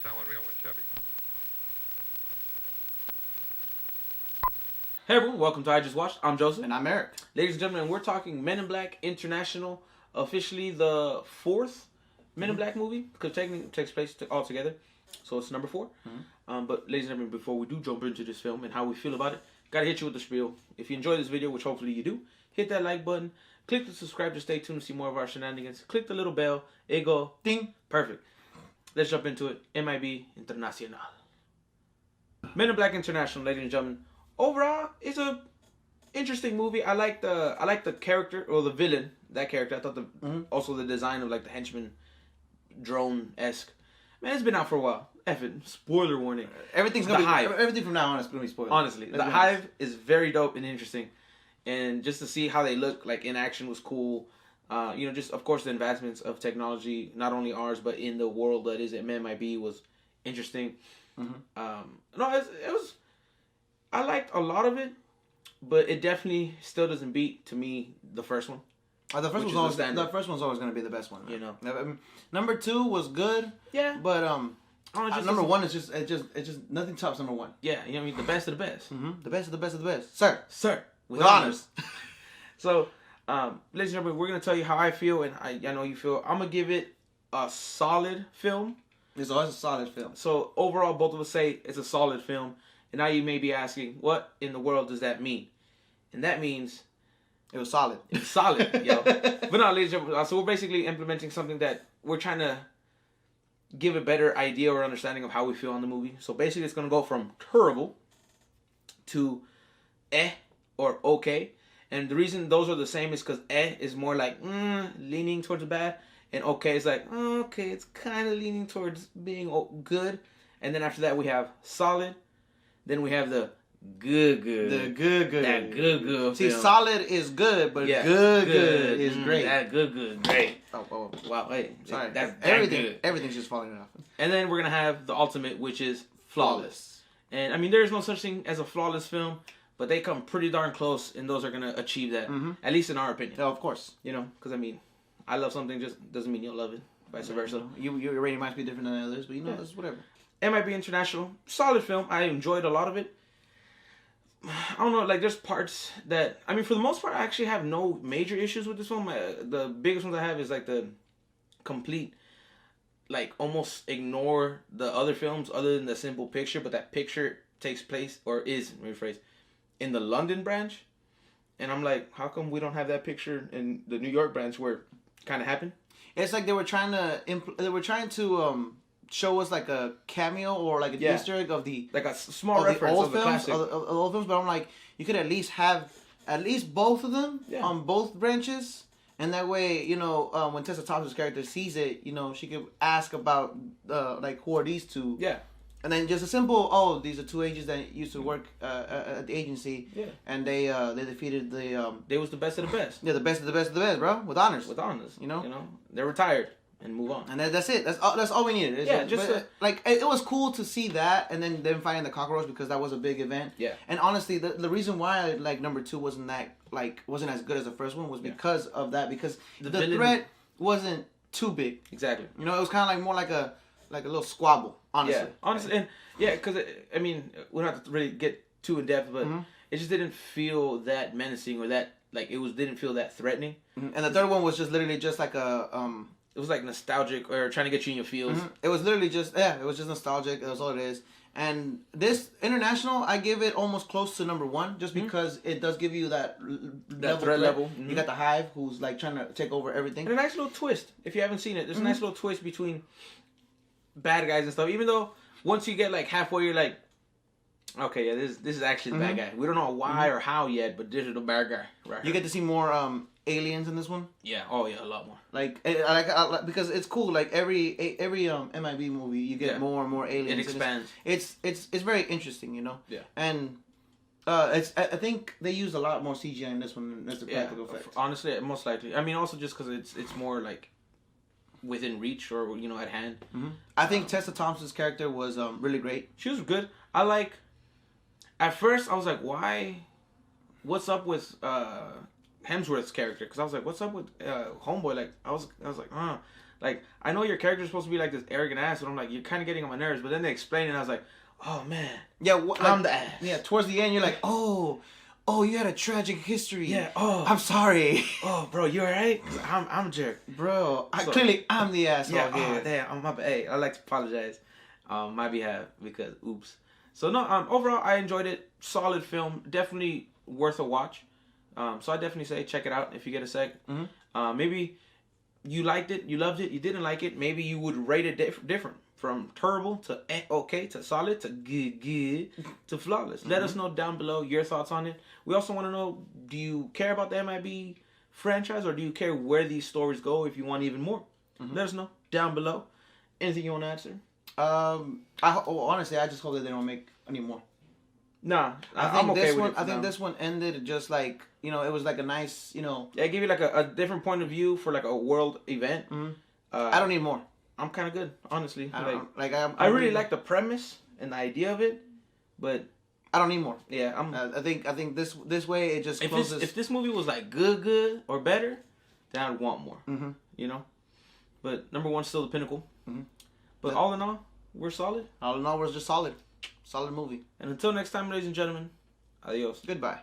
Selling real and Chevy. Hey everyone, welcome to I Just Watched. I'm Joseph. And I'm Eric. Ladies and gentlemen, we're talking Men in Black International, officially the fourth Men in Black movie, because technically it takes place all together. So it's number 4. But ladies and gentlemen, before we do jump into this film and how we feel about it, gotta hit you with the spiel. If you enjoy this video, which hopefully you do, hit that like button, click the subscribe to stay tuned to see more of our shenanigans, click the little bell, it go ding, perfect. Let's jump into it. MIB Internacional. Men in Black International, ladies and gentlemen. Overall, it's a interesting movie. I like the character or the villain. That character. I thought also the design of like the henchman drone-esque. Man, it's been out for a while. Effing spoiler warning. Everything from now on is gonna be spoiled. Honestly, the Hive is very dope and interesting, and just to see how they look like in action was cool. Just of course the advancements of technology, not only ours but in the world that is MIB was interesting. It was. I liked a lot of it, but it definitely still doesn't beat to me the first one. The first one's always going to be the best one. Right? You know, number 2 was good. Yeah, but number 1 is just nothing tops number 1. Yeah, you know what I mean, the best of the best. The best of the best of the best, sir, with honors. So, ladies and gentlemen, we're gonna tell you how I feel, and I know you feel. I'm gonna give it a solid film. It's always a solid film. So overall, both of us say it's a solid film. And now you may be asking, what in the world does that mean? And that means it was solid. It's solid, yo. But no, ladies and gentlemen, so we're basically implementing something that we're trying to give a better idea or understanding of how we feel on the movie. So basically, it's going to go from terrible to or okay. And the reason those are the same is because is more like leaning towards bad. And okay is like, okay, it's kind of leaning towards being good. And then after that, we have solid. Then we have the good. The good. That good. See, film. solid is good, but good is great. That good, great. Oh, wow, hey. Sorry. That's everything. Good. Everything's just falling off. And then we're going to have the ultimate, which is flawless. And, I mean, there's no such thing as a flawless film, but they come pretty darn close, and those are going to achieve that, at least in our opinion. Yeah, of course. You know, because, I mean, I love something just doesn't mean you'll love it, vice versa. Your rating might be different than others, but that's whatever. MIB International, solid film. I enjoyed a lot of it. I don't know, like there's parts that, I mean, for the most part, I actually have no major issues with this film. The biggest ones I have is like the complete, like almost ignore the other films other than the simple picture, but that picture takes place, or is, let me rephrase, in the London branch. And I'm like, how come we don't have that picture in the New York branch where it kind of happened? It's like they were trying to show us like a cameo or like an Easter egg of the like a small reference of the classic of old films, but I'm like, you could at least have both of them on both branches, and that way, when Tessa Thompson's character sees it, she could ask about like, who are these two? Yeah. And then just a simple, these are two agents that used to work at the agency, and they defeated the they was the best of the best. Yeah, the best of the best of the best, bro, with honors. With honors, they're retired. And move on. And that's it. That's all we needed. It was cool to see that, and then them fighting the cockroach, because that was a big event. Yeah. And honestly, the reason why number 2 wasn't as good as the first one was because of that, because the threat wasn't too big. Exactly. It was kind of like more like a little squabble. Honestly. Yeah. Honestly, and because I mean, we don't have to really get too in depth, but it just didn't feel that menacing or that didn't feel that threatening. And the third one was just literally just like a It was like nostalgic or trying to get you in your feels. It was literally just it was just nostalgic. That's all it is. And this International, I give it almost close to number 1, just because it does give you that threat level. You got the Hive, who's like trying to take over everything. And a nice little twist. If you haven't seen it, there's a nice little twist between bad guys and stuff. Even though once you get like halfway, you're like, okay, yeah, this is actually the bad guy. We don't know why or how yet, but this is the bad guy. Right. You get to see more aliens in this one. Yeah. Oh yeah, a lot more. Because it's cool. Like every MIB movie, you get more and more aliens. It expands. It's very interesting, Yeah. And I think they used a lot more CGI in this one than the practical effects. Honestly, most likely. I mean, also just because it's more like within reach or at hand. I think Tessa Thompson's character was really great. She was good. At first I was like, why? What's up with Hemsworth's character? Because I was like, what's up with Homeboy? Like I was like, Like, I know your character's supposed to be like this arrogant ass, and I'm like, you're kind of getting on my nerves. But then they explain it, and I was like, oh man, yeah, I'm the ass. Yeah, towards the end, you're like, oh, you had a tragic history. Yeah. Oh, I'm sorry. Oh, bro, you alright? I'm a jerk, bro. Clearly, I'm the asshole. Yeah. Here. Oh, damn. I'm my bad. Hey, I like to apologize, on my behalf because oops. So no, overall, I enjoyed it. Solid film, definitely worth a watch. So I definitely say check it out if you get a sec. Mm-hmm. Maybe you liked it, you loved it, you didn't like it. Maybe you would rate it different from terrible to okay to solid to good to flawless. Let us know down below your thoughts on it. We also want to know, do you care about the MIB franchise, or do you care where these stories go if you want even more? Let us know down below. Anything you want to answer? Honestly, I just hope that they don't make any more. Nah, I'm okay with it. I think now. this one ended just like, it was like a nice, Yeah, it gave you like a different point of view for like a world event. I don't need more. I'm kind of good, honestly. I really like the premise and the idea of it, but I don't need more. Yeah, I think this way it just closes. If this movie was like good or better, then I'd want more. But number one's still the pinnacle. But all in all, we're solid. All in all, we're just solid movie. And until next time, ladies and gentlemen, adios. Goodbye.